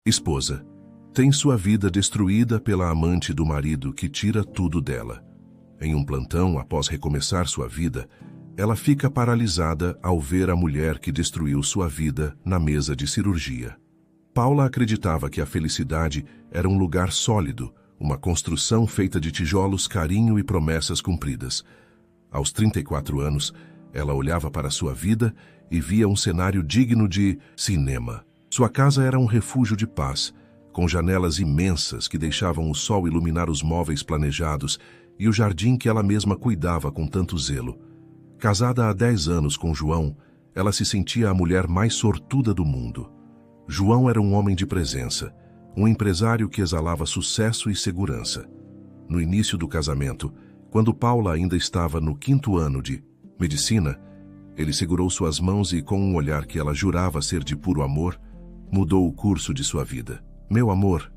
Esposa, tem sua vida destruída pela amante do marido que tira tudo dela. Em um plantão, após recomeçar sua vida, ela fica paralisada ao ver a mulher que destruiu sua vida na mesa de cirurgia. Paula acreditava que a felicidade era um lugar sólido, uma construção feita de tijolos, carinho e promessas cumpridas. Aos 34 anos, ela olhava para sua vida e via um cenário digno de cinema. Sua casa era um refúgio de paz, com janelas imensas que deixavam o sol iluminar os móveis planejados e o jardim que ela mesma cuidava com tanto zelo. Casada há 10 anos com João, ela se sentia a mulher mais sortuda do mundo. João era um homem de presença, um empresário que exalava sucesso e segurança. No início do casamento, quando Paula ainda estava no 5º ano de medicina, ele segurou suas mãos e, com um olhar que ela jurava ser de puro amor, mudou o curso de sua vida. Meu amor,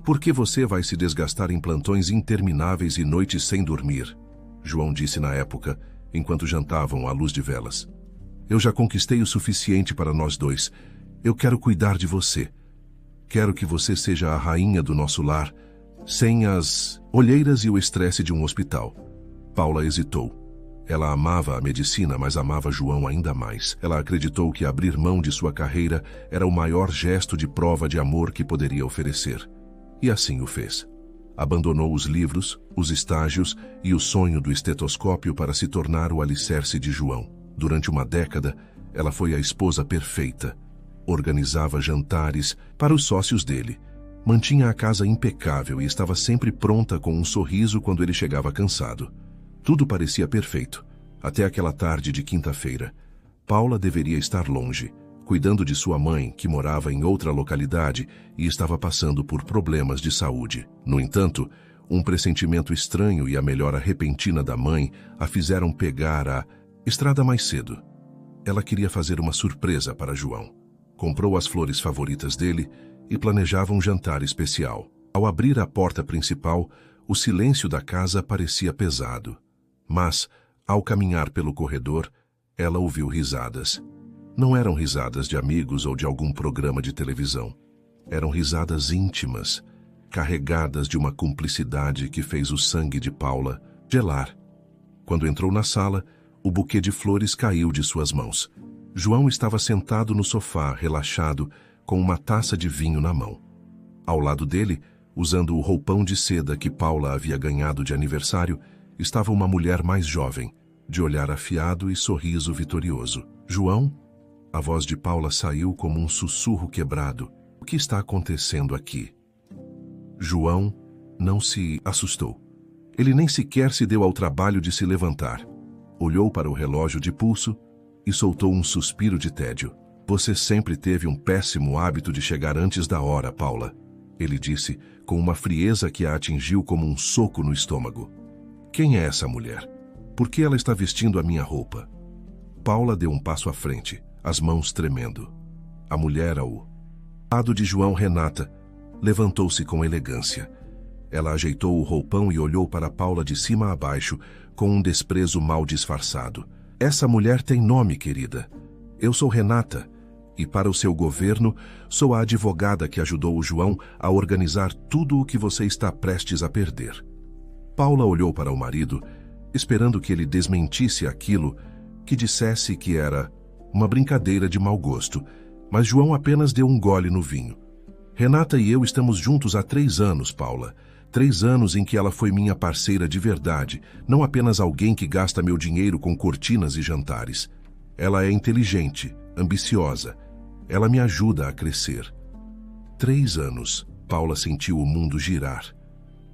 por que você vai se desgastar em plantões intermináveis e noites sem dormir? João disse na época, enquanto jantavam à luz de velas. Eu já conquistei o suficiente para nós dois. Eu quero cuidar de você. Quero que você seja a rainha do nosso lar, sem as olheiras e o estresse de um hospital. Paula hesitou. Ela amava a medicina, mas amava João ainda mais. Ela acreditou que abrir mão de sua carreira era o maior gesto de prova de amor que poderia oferecer. E assim o fez. Abandonou os livros, os estágios e o sonho do estetoscópio para se tornar o alicerce de João. Durante uma década, ela foi a esposa perfeita. Organizava jantares para os sócios dele. Mantinha a casa impecável e estava sempre pronta com um sorriso quando ele chegava cansado. Tudo parecia perfeito, até aquela tarde de quinta-feira. Paula deveria estar longe, cuidando de sua mãe, que morava em outra localidade e estava passando por problemas de saúde. No entanto, um pressentimento estranho e a melhora repentina da mãe a fizeram pegar a estrada mais cedo. Ela queria fazer uma surpresa para João. Comprou as flores favoritas dele e planejava um jantar especial. Ao abrir a porta principal, o silêncio da casa parecia pesado. Mas, ao caminhar pelo corredor, ela ouviu risadas. Não eram risadas de amigos ou de algum programa de televisão. Eram risadas íntimas, carregadas de uma cumplicidade que fez o sangue de Paula gelar. Quando entrou na sala, o buquê de flores caiu de suas mãos. João estava sentado no sofá, relaxado, com uma taça de vinho na mão. Ao lado dele, usando o roupão de seda que Paula havia ganhado de aniversário, estava uma mulher mais jovem, de olhar afiado e sorriso vitorioso. João? A voz de Paula saiu como um sussurro quebrado. O que está acontecendo aqui? João não se assustou. Ele nem sequer se deu ao trabalho de se levantar. Olhou para o relógio de pulso e soltou um suspiro de tédio. Você sempre teve um péssimo hábito de chegar antes da hora, Paula, ele disse, com uma frieza que a atingiu como um soco no estômago. Quem é essa mulher? Por que ela está vestindo a minha roupa? Paula deu um passo à frente, as mãos tremendo. A mulher, ao lado de João, Renata, levantou-se com elegância. Ela ajeitou o roupão e olhou para Paula de cima a baixo, com um desprezo mal disfarçado. Essa mulher tem nome, querida. Eu sou Renata, e para o seu governo, sou a advogada que ajudou o João a organizar tudo o que você está prestes a perder. Paula olhou para o marido, esperando que ele desmentisse aquilo, que dissesse que era uma brincadeira de mau gosto, mas João apenas deu um gole no vinho. Renata e eu estamos juntos há 3 anos, Paula. 3 anos em que ela foi minha parceira de verdade, não apenas alguém que gasta meu dinheiro com cortinas e jantares. Ela é inteligente, ambiciosa. Ela me ajuda a crescer. 3 anos, Paula sentiu o mundo girar.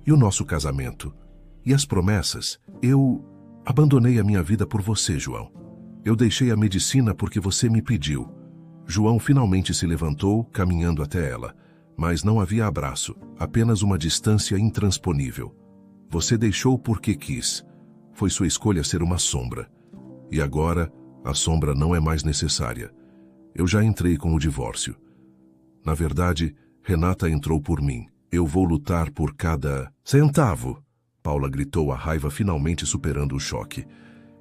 E o nosso casamento? E as promessas? Eu abandonei a minha vida por você, João. Eu deixei a medicina porque você me pediu. João finalmente se levantou, caminhando até ela. Mas não havia abraço, apenas uma distância intransponível. Você deixou porque quis. Foi sua escolha ser uma sombra. E agora, a sombra não é mais necessária. Eu já entrei com o divórcio. Na verdade, Renata entrou por mim. Eu vou lutar por cada centavo. Paula gritou, a raiva finalmente superando o choque.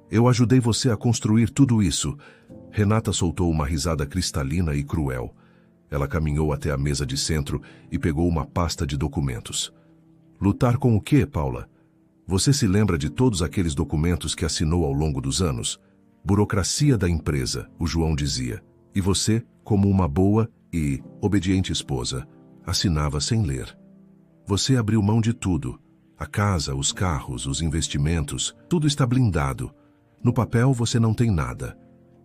Eu ajudei você a construir tudo isso. Renata soltou uma risada cristalina e cruel. Ela caminhou até a mesa de centro e pegou uma pasta de documentos. Lutar com o quê, Paula? Você se lembra de todos aqueles documentos que assinou ao longo dos anos? Burocracia da empresa, o João dizia. E você, como uma boa e obediente esposa, assinava sem ler. Você abriu mão de tudo. A casa, os carros, os investimentos, tudo está blindado. No papel você não tem nada.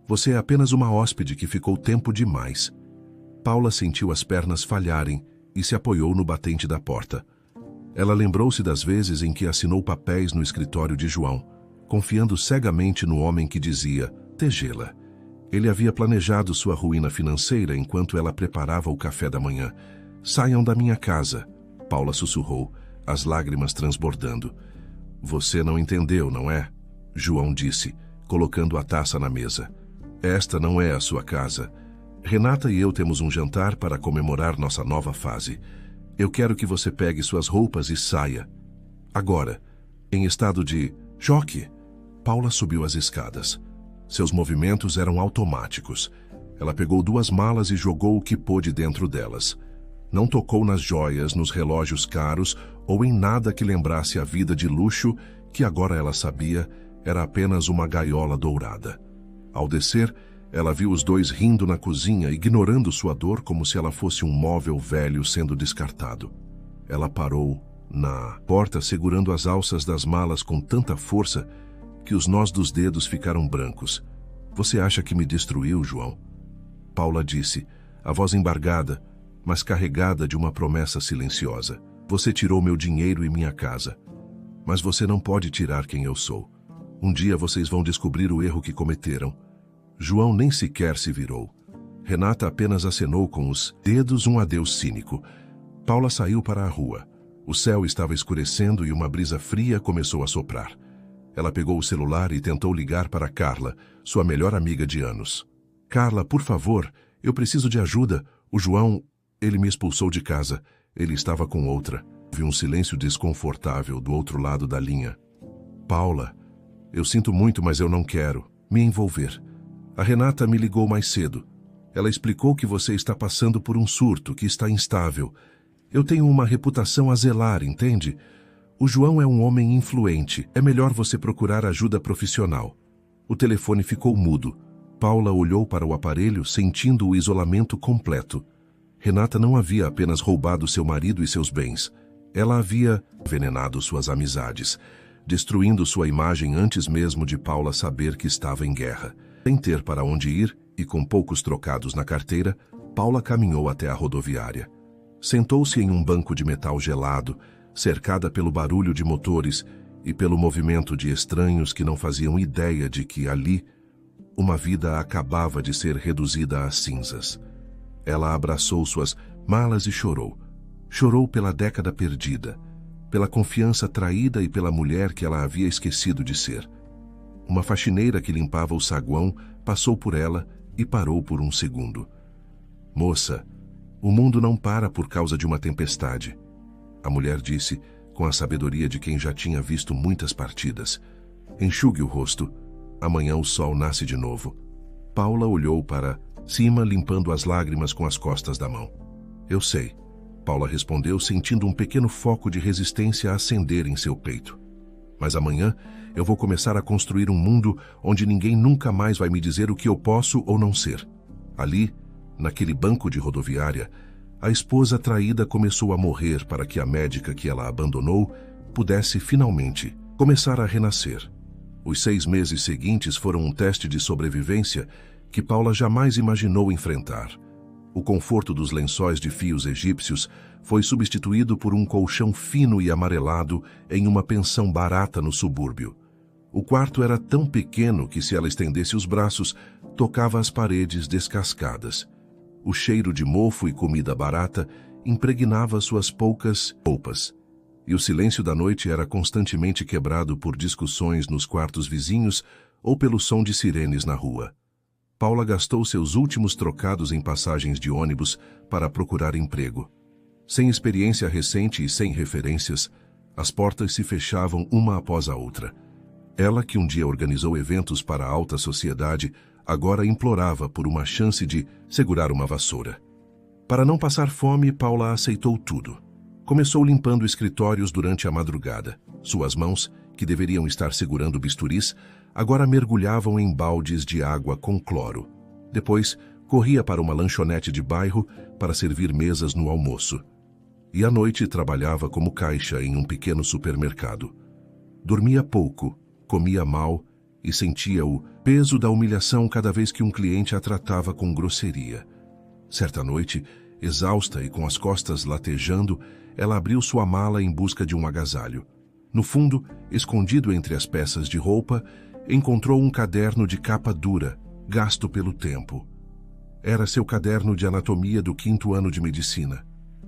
Você é apenas uma hóspede que ficou tempo demais. Paula sentiu as pernas falharem e se apoiou no batente da porta. Ela lembrou-se das vezes em que assinou papéis no escritório de João, confiando cegamente no homem que dizia tegê-la. Ele havia planejado sua ruína financeira enquanto ela preparava o café da manhã. Saiam da minha casa, Paula sussurrou, as lágrimas transbordando. Você não entendeu, não é? João disse, colocando a taça na mesa. Esta não é a sua casa. Renata e eu temos um jantar para comemorar nossa nova fase. Eu quero que você pegue suas roupas e saia. Agora, em estado de choque, Paula subiu as escadas. Seus movimentos eram automáticos. Ela pegou 2 malas e jogou o que pôde dentro delas. Não tocou nas joias, nos relógios caros ou em nada que lembrasse a vida de luxo que agora ela sabia era apenas uma gaiola dourada. Ao descer, ela viu os dois rindo na cozinha, ignorando sua dor como se ela fosse um móvel velho sendo descartado. Ela parou na porta segurando as alças das malas com tanta força que os nós dos dedos ficaram brancos. Você acha que me destruiu, João? Paula disse, a voz embargada, mas carregada de uma promessa silenciosa. Você tirou meu dinheiro e minha casa. Mas você não pode tirar quem eu sou. Um dia vocês vão descobrir o erro que cometeram. João nem sequer se virou. Renata apenas acenou com os dedos um adeus cínico. Paula saiu para a rua. O céu estava escurecendo e uma brisa fria começou a soprar. Ela pegou o celular e tentou ligar para Carla, sua melhor amiga de anos. Carla, por favor, eu preciso de ajuda. O João, ele me expulsou de casa. Ele estava com outra. Vi um silêncio desconfortável do outro lado da linha. Paula, eu sinto muito, mas eu não quero me envolver. A Renata me ligou mais cedo. Ela explicou que você está passando por um surto, que está instável. Eu tenho uma reputação a zelar, entende? O João é um homem influente. É melhor você procurar ajuda profissional. O telefone ficou mudo. Paula olhou para o aparelho, sentindo o isolamento completo. Renata não havia apenas roubado seu marido e seus bens. Ela havia envenenado suas amizades, destruindo sua imagem antes mesmo de Paula saber que estava em guerra. Sem ter para onde ir e com poucos trocados na carteira, Paula caminhou até a rodoviária. Sentou-se em um banco de metal gelado, cercada pelo barulho de motores e pelo movimento de estranhos que não faziam ideia de que ali uma vida acabava de ser reduzida a cinzas. Ela abraçou suas malas e chorou. Chorou pela década perdida, pela confiança traída e pela mulher que ela havia esquecido de ser. Uma faxineira que limpava o saguão passou por ela e parou por um segundo. Moça, o mundo não para por causa de uma tempestade. A mulher disse, com a sabedoria de quem já tinha visto muitas partidas. Enxugue o rosto. Amanhã o sol nasce de novo. Paula olhou para cima, limpando as lágrimas com as costas da mão. Eu sei, Paula respondeu, sentindo um pequeno foco de resistência acender em seu peito. Mas amanhã eu vou começar a construir um mundo onde ninguém nunca mais vai me dizer o que eu posso ou não ser. Ali, naquele banco de rodoviária, a esposa traída começou a morrer para que a médica que ela abandonou pudesse finalmente começar a renascer. Os 6 meses seguintes foram um teste de sobrevivência que Paula jamais imaginou enfrentar. O conforto dos lençóis de fios egípcios foi substituído por um colchão fino e amarelado em uma pensão barata no subúrbio. O quarto era tão pequeno que, se ela estendesse os braços, tocava as paredes descascadas. O cheiro de mofo e comida barata impregnava suas poucas roupas. E o silêncio da noite era constantemente quebrado por discussões nos quartos vizinhos ou pelo som de sirenes na rua. Paula gastou seus últimos trocados em passagens de ônibus para procurar emprego. Sem experiência recente e sem referências, as portas se fechavam uma após a outra. Ela, que um dia organizou eventos para a alta sociedade, agora implorava por uma chance de segurar uma vassoura. Para não passar fome, Paula aceitou tudo. Começou limpando escritórios durante a madrugada. Suas mãos, que deveriam estar segurando bisturis, agora mergulhavam em baldes de água com cloro. Depois, corria para uma lanchonete de bairro para servir mesas no almoço. E à noite trabalhava como caixa em um pequeno supermercado. Dormia pouco, comia mal e sentia o peso da humilhação cada vez que um cliente a tratava com grosseria. Certa noite, exausta e com as costas latejando, ela abriu sua mala em busca de um agasalho. No fundo, escondido entre as peças de roupa, encontrou um caderno de capa dura, gasto pelo tempo. Era seu caderno de anatomia do 5º ano de medicina.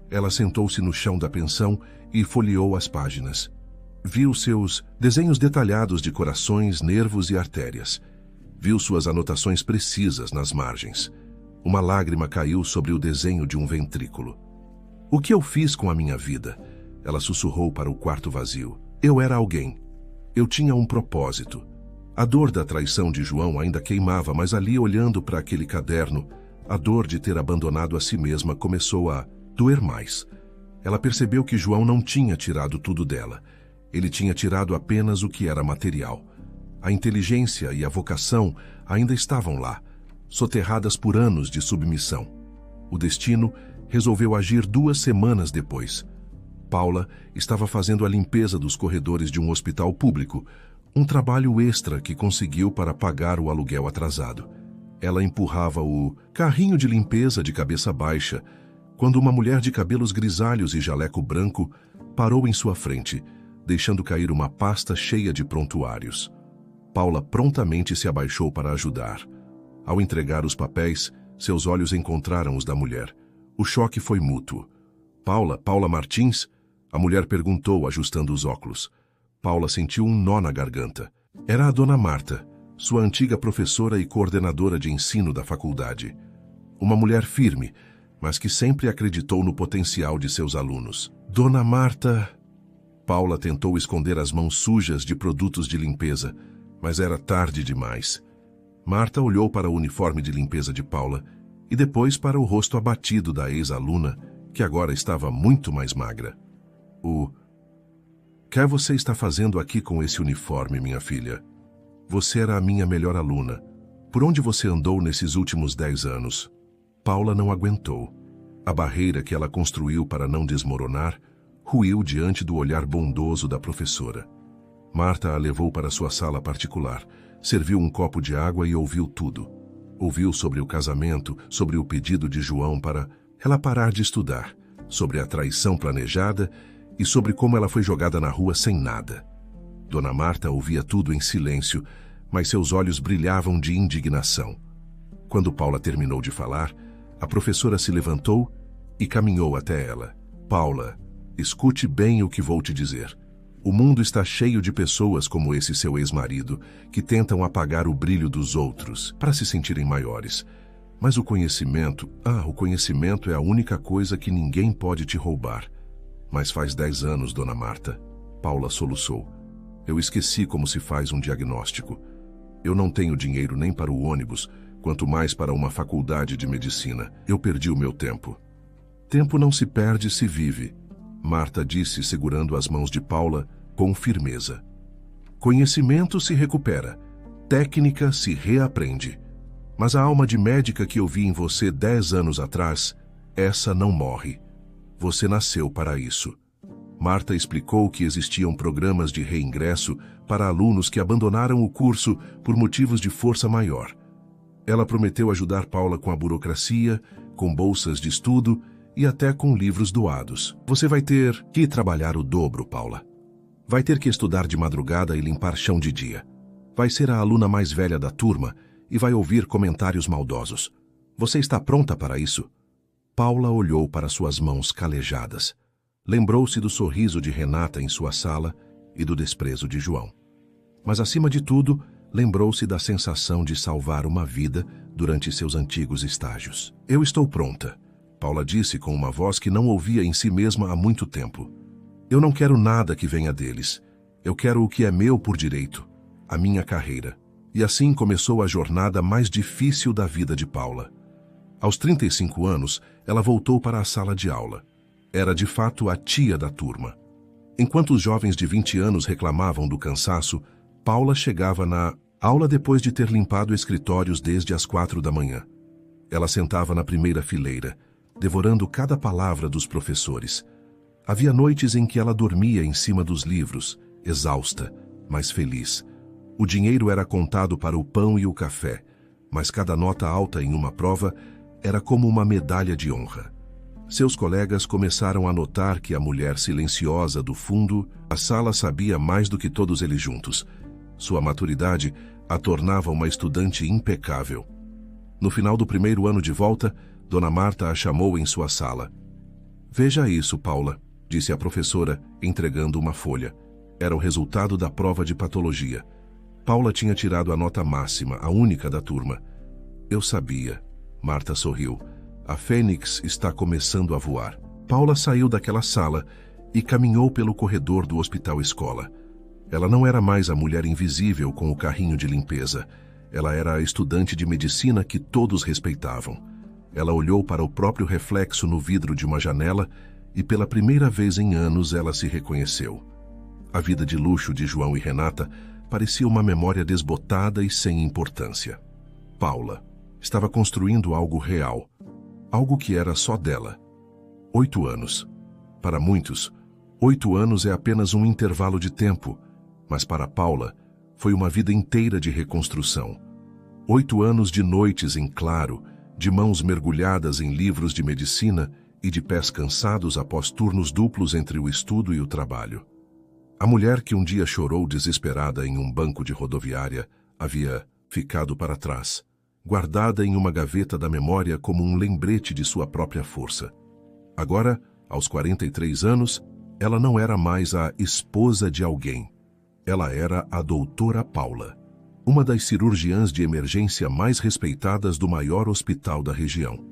Ela sentou-se no chão da pensão e folheou as páginas. Viu seus desenhos detalhados de corações, nervos e artérias. Viu suas anotações precisas nas margens. Uma lágrima caiu sobre o desenho de um ventrículo. O que eu fiz com a minha vida? Ela sussurrou para o quarto vazio. Eu era alguém. Eu tinha um propósito. A dor da traição de João ainda queimava, mas ali, olhando para aquele caderno, a dor de ter abandonado a si mesma começou a doer mais. Ela percebeu que João não tinha tirado tudo dela. Ele tinha tirado apenas o que era material. A inteligência e a vocação ainda estavam lá, soterradas por anos de submissão. O destino resolveu agir 2 semanas depois. Paula estava fazendo a limpeza dos corredores de um hospital público, um trabalho extra que conseguiu para pagar o aluguel atrasado. Ela empurrava o carrinho de limpeza de cabeça baixa, quando uma mulher de cabelos grisalhos e jaleco branco parou em sua frente, deixando cair uma pasta cheia de prontuários. Paula prontamente se abaixou para ajudar. Ao entregar os papéis, seus olhos encontraram os da mulher. O choque foi mútuo. Paula Martins? A mulher perguntou, ajustando os óculos. Paula sentiu um nó na garganta. Era a Dona Marta, sua antiga professora e coordenadora de ensino da faculdade. Uma mulher firme, mas que sempre acreditou no potencial de seus alunos. Dona Marta... Paula tentou esconder as mãos sujas de produtos de limpeza, mas era tarde demais. Marta olhou para o uniforme de limpeza de Paula e depois para o rosto abatido da ex-aluna, que agora estava muito mais magra. O que você está fazendo aqui com esse uniforme, minha filha? Você era a minha melhor aluna. Por onde você andou nesses últimos 10 anos? Paula não aguentou. A barreira que ela construiu para não desmoronar ruiu diante do olhar bondoso da professora. Marta a levou para sua sala particular, serviu um copo de água e ouviu tudo. Ouviu sobre o casamento, sobre o pedido de João para ela parar de estudar, sobre a traição planejada e sobre como ela foi jogada na rua sem nada. Dona Marta ouvia tudo em silêncio, mas seus olhos brilhavam de indignação. Quando Paula terminou de falar, a professora se levantou e caminhou até ela. Paula, escute bem o que vou te dizer. O mundo está cheio de pessoas como esse seu ex-marido, que tentam apagar o brilho dos outros para se sentirem maiores. Mas o conhecimento é a única coisa que ninguém pode te roubar. Mas faz 10 anos, Dona Marta. Paula soluçou. Eu esqueci como se faz um diagnóstico. Eu não tenho dinheiro nem para o ônibus, quanto mais para uma faculdade de medicina. Eu perdi o meu tempo. Tempo não se perde, se vive. Marta disse, segurando as mãos de Paula com firmeza. Conhecimento se recupera, técnica se reaprende. Mas a alma de médica que eu vi em você 10 anos atrás, essa não morre. Você nasceu para isso. Marta explicou que existiam programas de reingresso para alunos que abandonaram o curso por motivos de força maior. Ela prometeu ajudar Paula com a burocracia, com bolsas de estudo e até com livros doados. Você vai ter que trabalhar o dobro, Paula. Vai ter que estudar de madrugada e limpar chão de dia. Vai ser a aluna mais velha da turma e vai ouvir comentários maldosos. Você está pronta para isso? Paula olhou para suas mãos calejadas. Lembrou-se do sorriso de Renata em sua sala e do desprezo de João. Mas, acima de tudo, lembrou-se da sensação de salvar uma vida durante seus antigos estágios. Eu estou pronta, Paula disse com uma voz que não ouvia em si mesma há muito tempo. Eu não quero nada que venha deles. Eu quero o que é meu por direito, a minha carreira. E assim começou a jornada mais difícil da vida de Paula. Aos 35 anos, ela voltou para a sala de aula. Era de fato a tia da turma. Enquanto os jovens de 20 anos reclamavam do cansaço, Paula chegava na aula depois de ter limpado escritórios desde as 4 da manhã. Ela sentava na primeira fileira, devorando cada palavra dos professores. Havia noites em que ela dormia em cima dos livros, exausta, mas feliz. O dinheiro era contado para o pão e o café, mas cada nota alta em uma prova era como uma medalha de honra. Seus colegas começaram a notar que a mulher silenciosa do fundo da sala sabia mais do que todos eles juntos. Sua maturidade a tornava uma estudante impecável. No final do primeiro ano de volta, Dona Marta a chamou em sua sala. "Veja isso, Paula", disse a professora, entregando uma folha. Era o resultado da prova de patologia. Paula tinha tirado a nota máxima, a única da turma. "Eu sabia", Marta sorriu. "A Fênix está começando a voar." Paula saiu daquela sala e caminhou pelo corredor do hospital-escola. Ela não era mais a mulher invisível com o carrinho de limpeza. Ela era a estudante de medicina que todos respeitavam. Ela olhou para o próprio reflexo no vidro de uma janela e pela primeira vez em anos ela se reconheceu. A vida de luxo de João e Renata parecia uma memória desbotada e sem importância. Paula estava construindo algo real, algo que era só dela. 8 anos. Para muitos, 8 anos é apenas um intervalo de tempo, mas para Paula foi uma vida inteira de reconstrução. 8 anos de noites em claro, de mãos mergulhadas em livros de medicina e de pés cansados após turnos duplos entre o estudo e o trabalho. A mulher que um dia chorou desesperada em um banco de rodoviária havia ficado para trás, guardada em uma gaveta da memória como um lembrete de sua própria força. Agora, aos 43 anos, ela não era mais a esposa de alguém. Ela era a doutora Paula, uma das cirurgiãs de emergência mais respeitadas do maior hospital da região.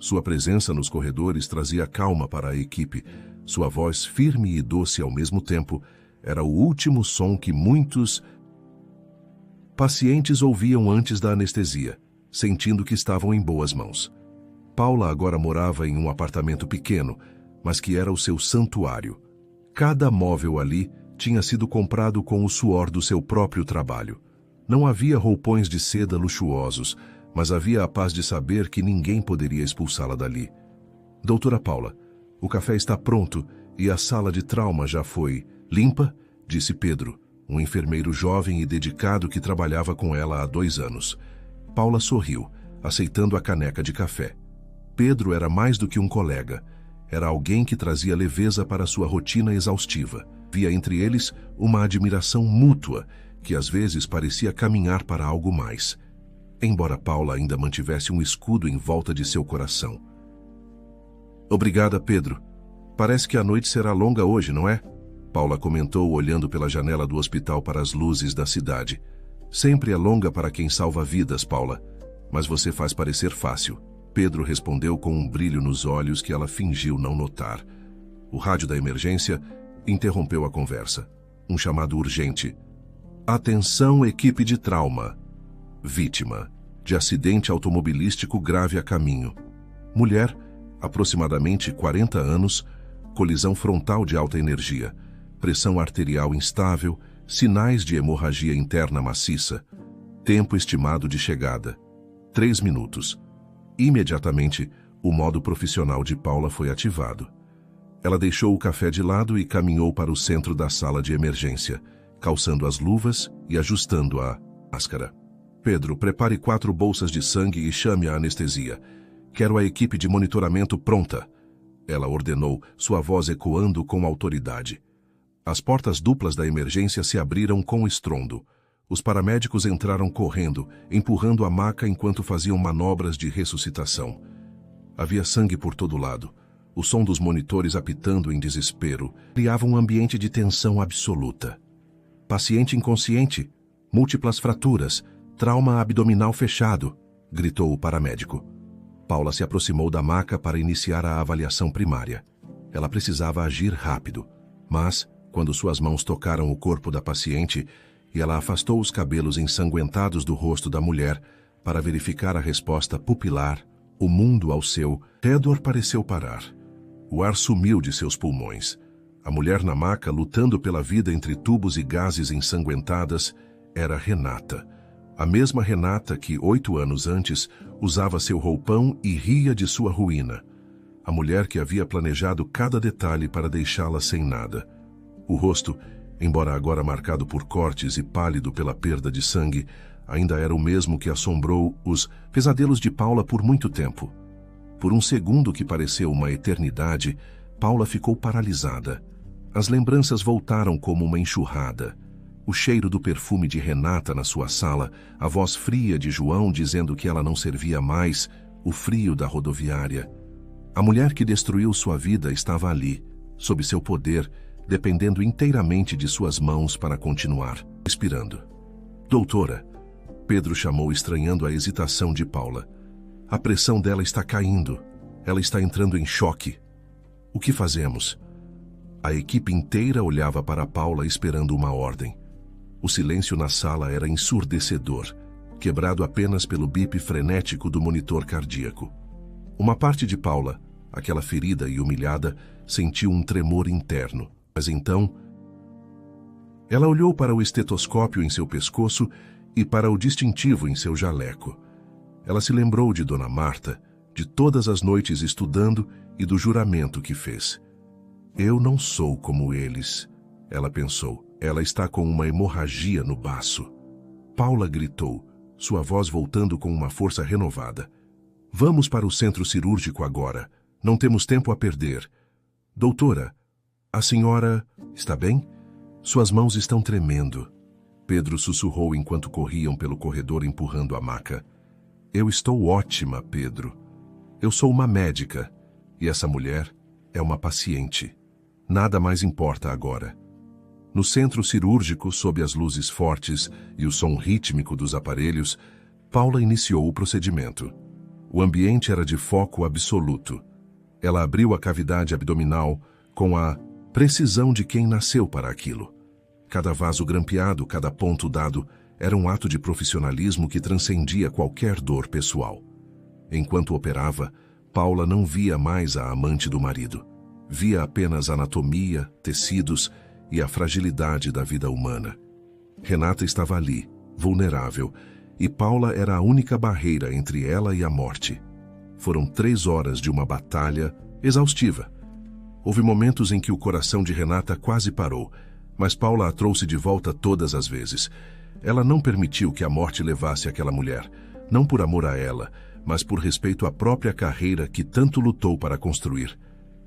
Sua presença nos corredores trazia calma para a equipe. Sua voz firme e doce ao mesmo tempo era o último som que muitos pacientes ouviam antes da anestesia, sentindo que estavam em boas mãos. Paula agora morava em um apartamento pequeno, mas que era o seu santuário. Cada móvel ali tinha sido comprado com o suor do seu próprio trabalho. Não havia roupões de seda luxuosos, mas havia a paz de saber que ninguém poderia expulsá-la dali. "Doutora Paula, o café está pronto e a sala de trauma já foi limpa", disse Pedro, um enfermeiro jovem e dedicado que trabalhava com ela há 2 anos. Paula sorriu, aceitando a caneca de café. Pedro era mais do que um colega. Era alguém que trazia leveza para sua rotina exaustiva. Via entre eles uma admiração mútua, que às vezes parecia caminhar para algo mais. Embora Paula ainda mantivesse um escudo em volta de seu coração. "Obrigada, Pedro. Parece que a noite será longa hoje, não é?" Paula comentou, olhando pela janela do hospital para as luzes da cidade. "Sempre é longa para quem salva vidas, Paula, mas você faz parecer fácil." Pedro respondeu com um brilho nos olhos que ela fingiu não notar. O rádio da emergência interrompeu a conversa. Um chamado urgente. "Atenção, equipe de trauma. Vítima de acidente automobilístico grave a caminho. Mulher, aproximadamente 40 anos, colisão frontal de alta energia, pressão arterial instável, sinais de hemorragia interna maciça. Tempo estimado de chegada: 3 minutos. Imediatamente, o modo profissional de Paula foi ativado. Ela deixou o café de lado e caminhou para o centro da sala de emergência, calçando as luvas e ajustando a máscara. "Pedro, prepare 4 bolsas de sangue e chame a anestesia. Quero a equipe de monitoramento pronta", ela ordenou, sua voz ecoando com autoridade. As portas duplas da emergência se abriram com estrondo. Os paramédicos entraram correndo, empurrando a maca enquanto faziam manobras de ressuscitação. Havia sangue por todo lado. O som dos monitores apitando em desespero criava um ambiente de tensão absoluta. "Paciente inconsciente, múltiplas fraturas, trauma abdominal fechado", gritou o paramédico. Paula se aproximou da maca para iniciar a avaliação primária. Ela precisava agir rápido, mas, quando suas mãos tocaram o corpo da paciente, e ela afastou os cabelos ensanguentados do rosto da mulher para verificar a resposta pupilar, O mundo ao seu redor pareceu parar. O ar sumiu de seus pulmões. A mulher na maca, lutando pela vida entre tubos e gases ensanguentadas, era Renata. A mesma Renata que, 8 anos antes, usava seu roupão e ria de sua ruína. A mulher que havia planejado cada detalhe para deixá-la sem nada. O rosto, embora agora marcado por cortes e pálido pela perda de sangue, ainda era o mesmo que assombrou os pesadelos de Paula por muito tempo. Por um segundo que pareceu uma eternidade, Paula ficou paralisada. As lembranças voltaram como uma enxurrada. O cheiro do perfume de Renata na sua sala, a voz fria de João dizendo que ela não servia mais, o frio da rodoviária. A mulher que destruiu sua vida estava ali, sob seu poder, dependendo inteiramente de suas mãos para continuar, respirando. Doutora, Pedro chamou, estranhando a hesitação de Paula. A pressão dela está caindo. Ela está entrando em choque. O que fazemos? A equipe inteira olhava para Paula esperando uma ordem. O silêncio na sala era ensurdecedor, quebrado apenas pelo bip frenético do monitor cardíaco. Uma parte de Paula, aquela ferida e humilhada, sentiu um tremor interno. Mas então, ela olhou para o estetoscópio em seu pescoço e para o distintivo em seu jaleco. Ela se lembrou de Dona Marta, de todas as noites estudando e do juramento que fez. Eu não sou como eles, ela pensou. Ela está com uma hemorragia no baço. Paula gritou, sua voz voltando com uma força renovada. Vamos para o centro cirúrgico agora. Não temos tempo a perder. Doutora, a senhora está bem? Suas mãos estão tremendo. Pedro sussurrou enquanto corriam pelo corredor empurrando a maca. Eu estou ótima, Pedro. Eu sou uma médica e essa mulher é uma paciente. Nada mais importa agora. No centro cirúrgico, sob as luzes fortes e o som rítmico dos aparelhos, Paula iniciou o procedimento. O ambiente era de foco absoluto. Ela abriu a cavidade abdominal com a precisão de quem nasceu para aquilo. Cada vaso grampeado, cada ponto dado, era um ato de profissionalismo que transcendia qualquer dor pessoal. Enquanto operava, Paula não via mais a amante do marido. Via apenas anatomia, tecidos e a fragilidade da vida humana. Renata estava ali, vulnerável, e Paula era a única barreira entre ela e a morte. Foram 3 horas de uma batalha exaustiva. Houve momentos em que o coração de Renata quase parou, mas Paula a trouxe de volta todas as vezes. Ela não permitiu que a morte levasse aquela mulher, não por amor a ela, mas por respeito à própria carreira que tanto lutou para construir.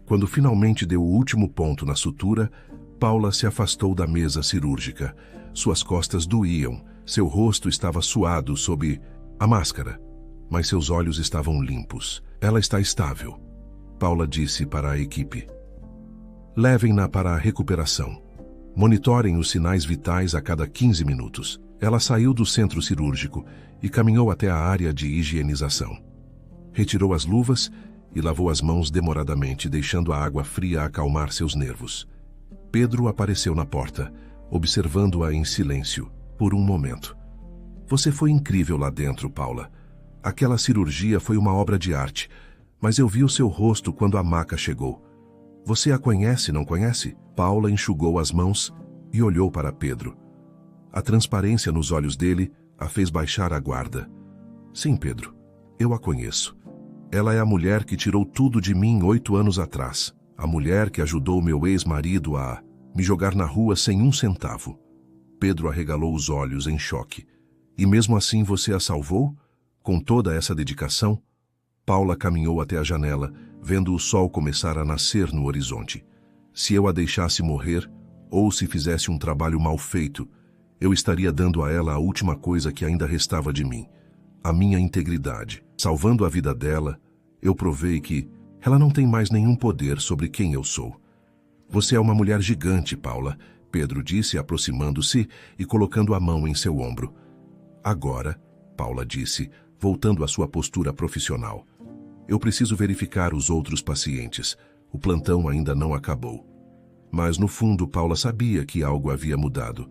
Quando finalmente deu o último ponto na sutura, Paula se afastou da mesa cirúrgica. Suas costas doíam, seu rosto estava suado sob a máscara, mas seus olhos estavam limpos. Ela está estável, Paula disse para a equipe. Levem-na para a recuperação. Monitorem os sinais vitais a cada 15 minutos. Ela saiu do centro cirúrgico e caminhou até a área de higienização. Retirou as luvas e lavou as mãos demoradamente, deixando a água fria acalmar seus nervos. Pedro apareceu na porta, observando-a em silêncio, por um momento. Você foi incrível lá dentro, Paula. Aquela cirurgia foi uma obra de arte, mas eu vi o seu rosto quando a maca chegou. Você a conhece, não conhece? Paula enxugou as mãos e olhou para Pedro. A transparência nos olhos dele a fez baixar a guarda. Sim, Pedro, eu a conheço. Ela é a mulher que tirou tudo de mim 8 anos atrás. A mulher que ajudou meu ex-marido a me jogar na rua sem um centavo. Pedro arregalou os olhos em choque. E mesmo assim você a salvou? Com toda essa dedicação? Paula caminhou até a janela, vendo o sol começar a nascer no horizonte. Se eu a deixasse morrer, ou se fizesse um trabalho mal feito, eu estaria dando a ela a última coisa que ainda restava de mim, a minha integridade. Salvando a vida dela, eu provei que ela não tem mais nenhum poder sobre quem eu sou. Você é uma mulher gigante, Paula, Pedro disse, aproximando-se e colocando a mão em seu ombro. Agora, Paula disse, voltando à sua postura profissional, eu preciso verificar os outros pacientes. O plantão ainda não acabou. Mas, no fundo, Paula sabia que algo havia mudado.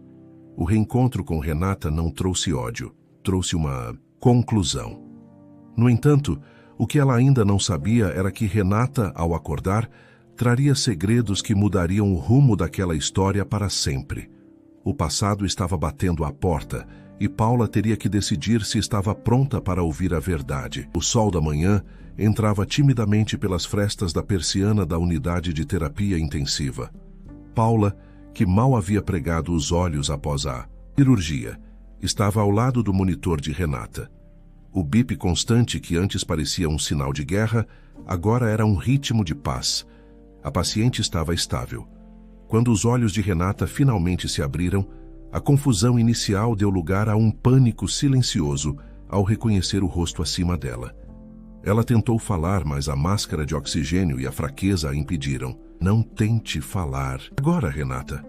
O reencontro com Renata não trouxe ódio, trouxe uma conclusão. No entanto, O que ela ainda não sabia era que Renata, ao acordar, traria segredos que mudariam o rumo daquela história para sempre. O passado estava batendo à porta e Paula teria que decidir se estava pronta para ouvir a verdade. O sol da manhã entrava timidamente pelas frestas da persiana da unidade de terapia intensiva. Paula, que mal havia pregado os olhos após a cirurgia, estava ao lado do monitor de Renata. O bip constante que antes parecia um sinal de guerra, agora era um ritmo de paz. A paciente estava estável. Quando os olhos de Renata finalmente se abriram, a confusão inicial deu lugar a um pânico silencioso ao reconhecer o rosto acima dela. Ela tentou falar, mas a máscara de oxigênio e a fraqueza a impediram. Não tente falar. Agora, Renata.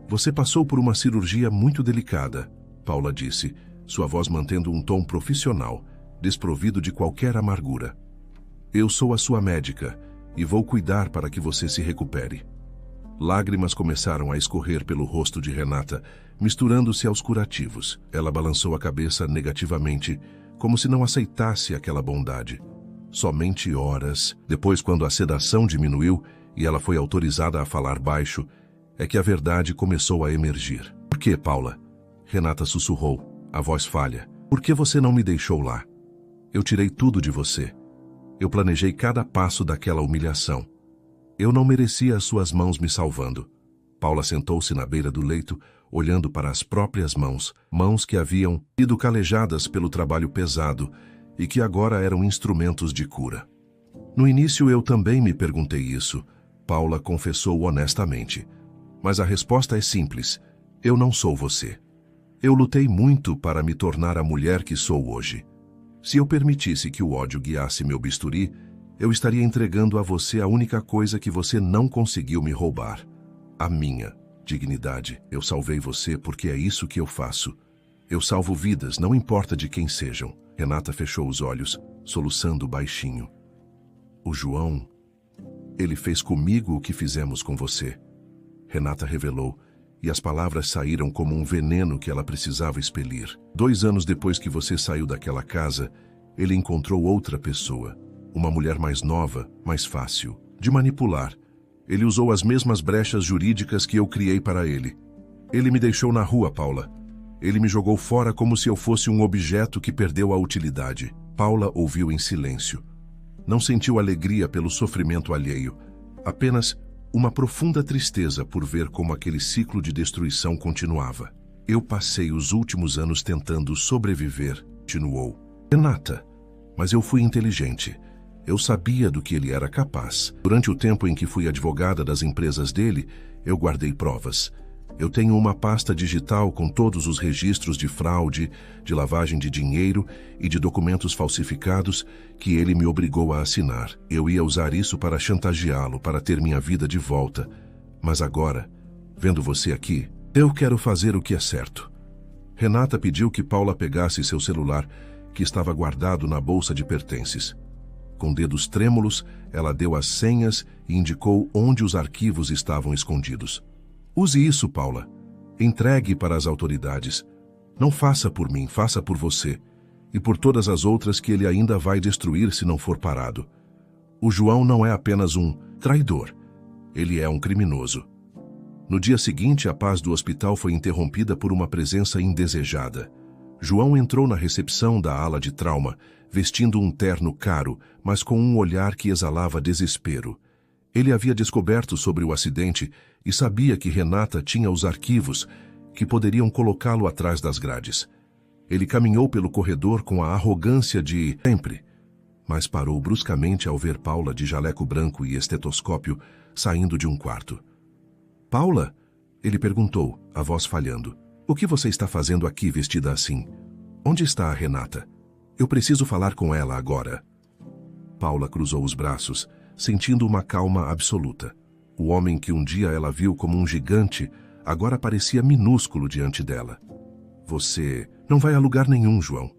Você passou por uma cirurgia muito delicada, Paula disse, sua voz mantendo um tom profissional, desprovido de qualquer amargura. Eu sou a sua médica e vou cuidar para que você se recupere. Lágrimas começaram a escorrer pelo rosto de Renata, misturando-se aos curativos. Ela balançou a cabeça negativamente, como se não aceitasse aquela bondade. Somente horas depois, quando a sedação diminuiu e ela foi autorizada a falar baixo, é que a verdade começou a emergir. Por que, Paula? Renata sussurrou, a voz falha. Por que você não me deixou lá? Eu tirei tudo de você. Eu planejei cada passo daquela humilhação. Eu não merecia as suas mãos me salvando. Paula sentou-se na beira do leito, olhando para as próprias mãos, mãos que haviam sido calejadas pelo trabalho pesado e que agora eram instrumentos de cura. No início eu também me perguntei isso, Paula confessou honestamente. Mas a resposta é simples. Eu não sou você. Eu lutei muito para me tornar a mulher que sou hoje. Se eu permitisse que o ódio guiasse meu bisturi, eu estaria entregando a você a única coisa que você não conseguiu me roubar. A minha dignidade. Eu salvei você porque é isso que eu faço. Eu salvo vidas, não importa de quem sejam. Renata fechou os olhos, soluçando baixinho. O João, ele fez comigo o que fizemos com você. Renata revelou, e as palavras saíram como um veneno que ela precisava expelir. 2 anos depois que você saiu daquela casa, ele encontrou outra pessoa. Uma mulher mais nova, mais fácil de manipular. Ele usou as mesmas brechas jurídicas que eu criei para ele. Ele me deixou na rua, Paula. Ele me jogou fora como se eu fosse um objeto que perdeu a utilidade. Paula ouviu em silêncio. Não sentiu alegria pelo sofrimento alheio, apenas uma profunda tristeza por ver como aquele ciclo de destruição continuava. Eu passei os últimos anos tentando sobreviver, continuou. Renata, mas eu fui inteligente. Eu sabia do que ele era capaz. Durante o tempo em que fui advogada das empresas dele, eu guardei provas. Eu tenho uma pasta digital com todos os registros de fraude, de lavagem de dinheiro e de documentos falsificados que ele me obrigou a assinar. Eu ia usar isso para chantageá-lo, para ter minha vida de volta. Mas agora, vendo você aqui, eu quero fazer o que é certo. Renata pediu que Paula pegasse seu celular, que estava guardado na bolsa de pertences. Com dedos trêmulos, ela deu as senhas e indicou onde os arquivos estavam escondidos. Use isso, Paula. Entregue para as autoridades. Não faça por mim, faça por você. E por todas as outras que ele ainda vai destruir se não for parado. O João não é apenas um traidor. Ele é um criminoso. No dia seguinte, a paz do hospital foi interrompida por uma presença indesejada. João entrou na recepção da ala de trauma, vestindo um terno caro, mas com um olhar que exalava desespero. Ele havia descoberto sobre o acidente e sabia que Renata tinha os arquivos que poderiam colocá-lo atrás das grades. Ele caminhou pelo corredor com a arrogância de sempre, mas parou bruscamente ao ver Paula de jaleco branco e estetoscópio saindo de um quarto. Paula? Ele perguntou, a voz falhando. O que você está fazendo aqui vestida assim? Onde está a Renata? Eu preciso falar com ela agora. Paula cruzou os braços, sentindo uma calma absoluta. O homem que um dia ela viu como um gigante, agora parecia minúsculo diante dela. Você não vai a lugar nenhum, João,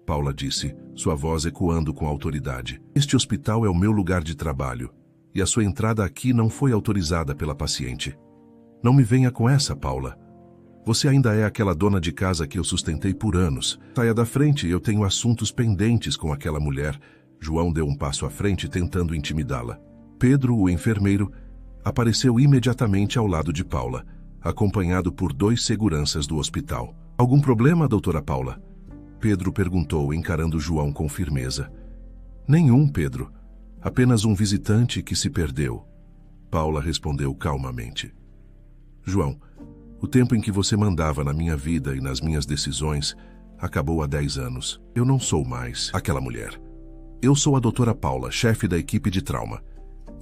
Paula disse, sua voz ecoando com autoridade. Este hospital é o meu lugar de trabalho, e a sua entrada aqui não foi autorizada pela paciente. Não me venha com essa, Paula. Você ainda é aquela dona de casa que eu sustentei por anos. Saia da frente, eu tenho assuntos pendentes com aquela mulher. João deu um passo à frente tentando intimidá-la. Pedro, o enfermeiro, apareceu imediatamente ao lado de Paula, acompanhado por 2 seguranças do hospital. Algum problema, doutora Paula? Pedro perguntou, encarando João com firmeza. Nenhum, Pedro. Apenas um visitante que se perdeu. Paula respondeu calmamente. João, o tempo em que você mandava na minha vida e nas minhas decisões acabou há 10 anos. Eu não sou mais aquela mulher. Eu sou a doutora Paula, chefe da equipe de trauma.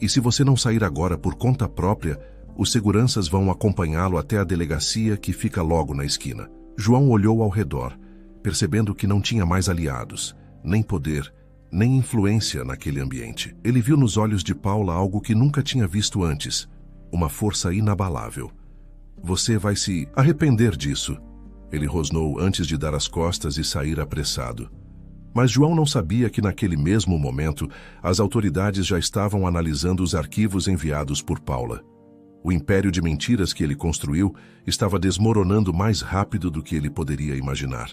E se você não sair agora por conta própria, os seguranças vão acompanhá-lo até a delegacia que fica logo na esquina. João olhou ao redor, percebendo que não tinha mais aliados, nem poder, nem influência naquele ambiente. Ele viu nos olhos de Paula algo que nunca tinha visto antes, uma força inabalável. Você vai se arrepender disso, ele rosnou antes de dar as costas e sair apressado. Mas João não sabia que naquele mesmo momento as autoridades já estavam analisando os arquivos enviados por Paula. O império de mentiras que ele construiu estava desmoronando mais rápido do que ele poderia imaginar.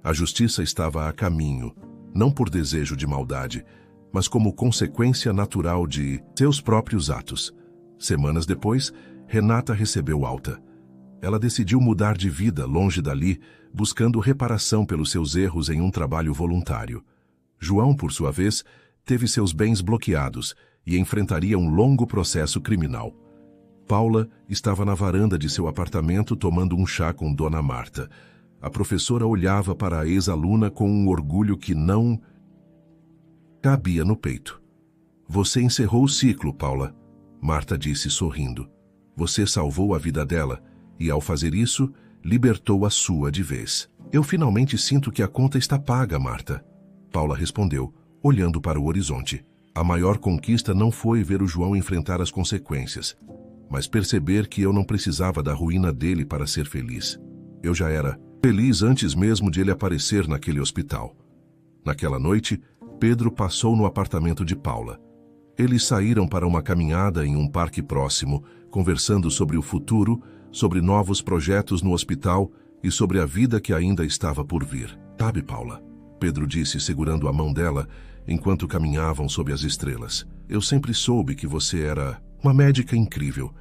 A justiça estava a caminho, não por desejo de maldade, mas como consequência natural de seus próprios atos. Semanas depois, Renata recebeu alta. Ela decidiu mudar de vida longe dali, buscando reparação pelos seus erros em um trabalho voluntário. João, por sua vez, teve seus bens bloqueados e enfrentaria um longo processo criminal. Paula estava na varanda de seu apartamento tomando um chá com Dona Marta. A professora olhava para a ex-aluna com um orgulho que não cabia no peito. Você encerrou o ciclo, Paula, Marta disse sorrindo. Você salvou a vida dela e, ao fazer isso, libertou a sua de vez. Eu finalmente sinto que a conta está paga, Marta. Paula respondeu, olhando para o horizonte. A maior conquista não foi ver o João enfrentar as consequências, mas perceber que eu não precisava da ruína dele para ser feliz. Eu já era feliz antes mesmo de ele aparecer naquele hospital. Naquela noite, Pedro passou no apartamento de Paula. Eles saíram para uma caminhada em um parque próximo, conversando sobre o futuro, sobre novos projetos no hospital e sobre a vida que ainda estava por vir. Sabe, Paula? Pedro disse, segurando a mão dela, enquanto caminhavam sob as estrelas. Eu sempre soube que você era uma médica incrível,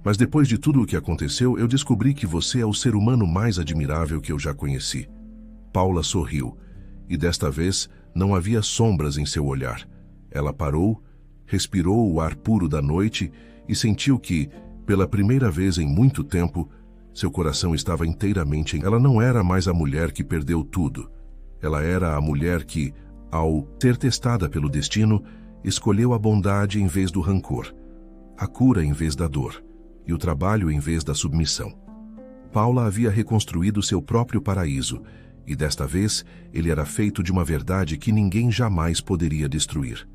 mas depois de tudo o que aconteceu, eu descobri que você é o ser humano mais admirável que eu já conheci. Paula sorriu, e desta vez não havia sombras em seu olhar. Ela parou, respirou o ar puro da noite e sentiu que, pela primeira vez em muito tempo, seu coração estava inteiramente em... Ela não era mais a mulher que perdeu tudo. Ela era a mulher que, ao ser testada pelo destino, escolheu a bondade em vez do rancor, a cura em vez da dor e o trabalho em vez da submissão. Paula havia reconstruído seu próprio paraíso, e desta vez ele era feito de uma verdade que ninguém jamais poderia destruir.